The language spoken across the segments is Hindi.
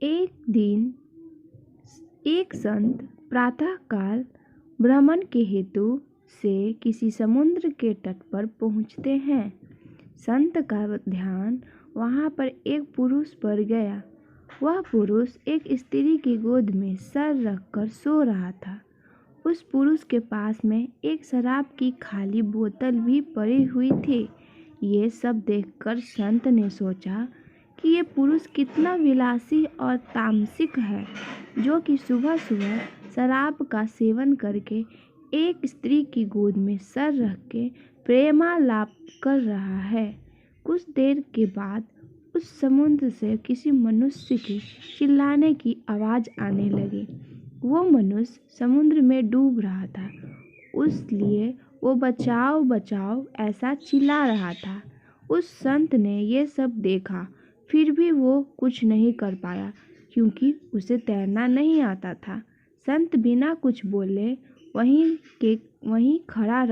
एक दिन एक संत प्रातःकाल भ्रमण के हेतु से किसी समुद्र के तट पर पहुँचते हैं। संत का ध्यान वहाँ पर एक पुरुष पर गया। वह पुरुष एक स्त्री की गोद में सर रखकर सो रहा था। उस पुरुष के पास में एक शराब की खाली बोतल भी पड़ी हुई थी। ये सब देखकर संत ने सोचा कि ये पुरुष कितना विलासी और तामसिक है, जो कि सुबह सुबह शराब का सेवन करके एक स्त्री की गोद में सर रख के प्रेमालाप कर रहा है। कुछ देर के बाद उस समुद्र से किसी मनुष्य की चिल्लाने की आवाज़ आने लगी। वो मनुष्य समुद्र में डूब रहा था, इसलिए वो बचाओ बचाओ ऐसा चिल्ला रहा था। उस संत ने ये सब देखा, फिर भी वो कुछ नहीं कर पाया क्योंकि उसे तैरना नहीं आता था। संत बिना कुछ बोले वहीं खड़ा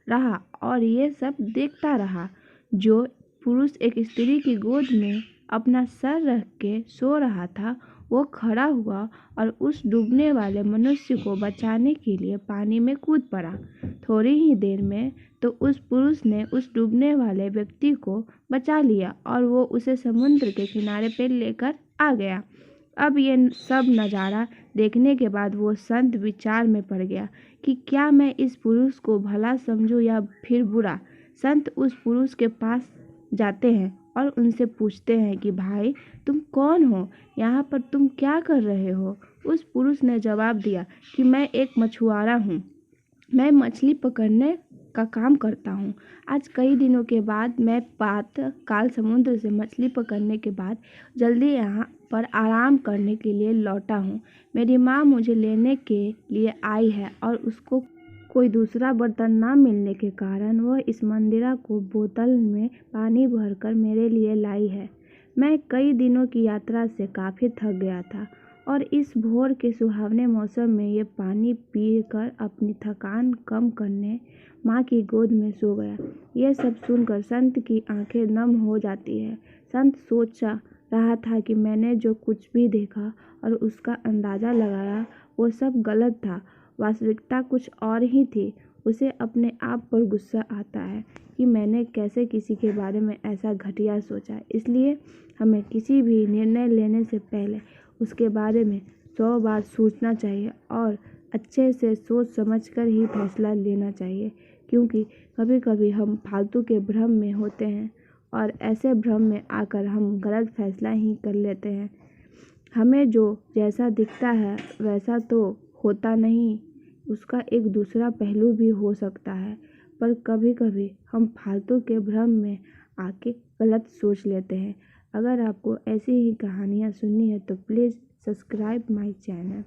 रहा और ये सब देखता रहा। जो पुरुष एक स्त्री की गोद में अपना सर रख के सो रहा था, वो खड़ा हुआ और उस डूबने वाले मनुष्य को बचाने के लिए पानी में कूद पड़ा। थोड़ी ही देर में तो उस पुरुष ने उस डूबने वाले व्यक्ति को बचा लिया और वो उसे समुद्र के किनारे पे लेकर आ गया। अब ये सब नज़ारा देखने के बाद वो संत विचार में पड़ गया कि क्या मैं इस पुरुष को भला समझूं या फिर बुरा। संत उस पुरुष के पास जाते हैं और उनसे पूछते हैं कि भाई, तुम कौन हो? यहाँ पर तुम क्या कर रहे हो? उस पुरुष ने जवाब दिया कि मैं एक मछुआरा हूँ। मैं मछली पकड़ने का काम करता हूँ। आज कई दिनों के बाद मैं प्रातःकाल समुद्र से मछली पकड़ने के बाद जल्दी यहाँ पर आराम करने के लिए लौटा हूँ। मेरी माँ मुझे लेने के लिए आई है और उसको कोई दूसरा बर्तन ना मिलने के कारण वह इस मंदिरा को बोतल में पानी भरकर मेरे लिए लाई है। मैं कई दिनों की यात्रा से काफ़ी थक गया था और इस भोर के सुहावने मौसम में ये पानी पीकर अपनी थकान कम करने माँ की गोद में सो गया। यह सब सुनकर संत की आंखें नम हो जाती है। संत सोचा रहा था कि मैंने जो कुछ भी देखा और उसका अंदाज़ा लगाया वो सब गलत था। वास्तविकता कुछ और ही थी। उसे अपने आप पर गुस्सा आता है कि मैंने कैसे किसी के बारे में ऐसा घटिया सोचा। इसलिए हमें किसी भी निर्णय लेने से पहले उसके बारे में 100 बार सोचना चाहिए और अच्छे से सोच समझकर ही फैसला लेना चाहिए, क्योंकि कभी कभी हम फालतू के भ्रम में होते हैं और ऐसे भ्रम में आकर हम गलत फैसला ही कर लेते हैं। हमें जो जैसा दिखता है वैसा तो होता नहीं, उसका एक दूसरा पहलू भी हो सकता है, पर कभी कभी हम फालतू के भ्रम में आके गलत सोच लेते हैं। अगर आपको ऐसी ही कहानियाँ सुननी है तो प्लीज़ सब्सक्राइब माय चैनल।